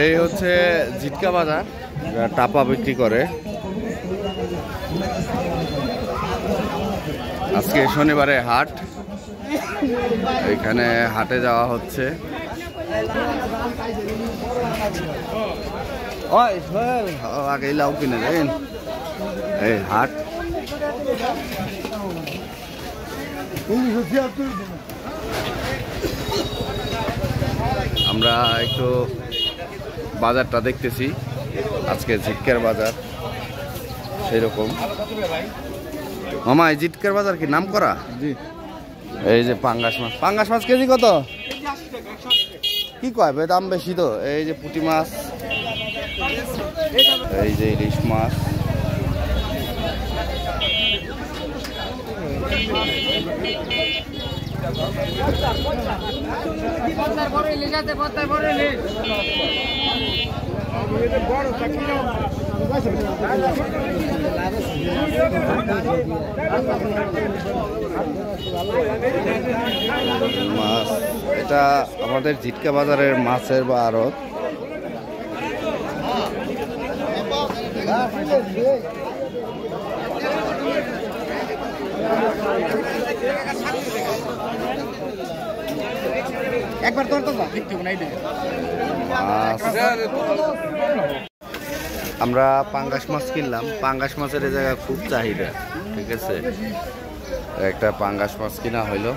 এই হচ্ছে জিটকা বাজার, টাপা বিক্রি করে। আজকে শনিবারে হাট, এখানে হাটে যাওয়া হচ্ছে। আগে লাউ কিনে দেন, এই হাট। আমরা একটু বাজারটা দেখতেছি, আজকে জিটকার বাজার সেরকম। মামা এই জিটকার বাজার কি নাম করা? এই যে পাঙ্গাস মাছ, পাঙ্গাস মাছ কেজি কত? কি কয় ভাই, দাম বেশি তো। এই যে পুঁটি মাছ, এই যে ইলিশ মাছ, মাছ। এটা আমাদের জিটকা বাজারের মাছের বা আড়ত। একবার তোর তো দেখতে নাই। আমরা পাঙ্গাস মাছ কিনলাম। পাঙ্গাস মাছের এই জায়গায় খুব চাহিদা, ঠিক আছে। একটা পাঙ্গাস মাছ কিনা হইলো।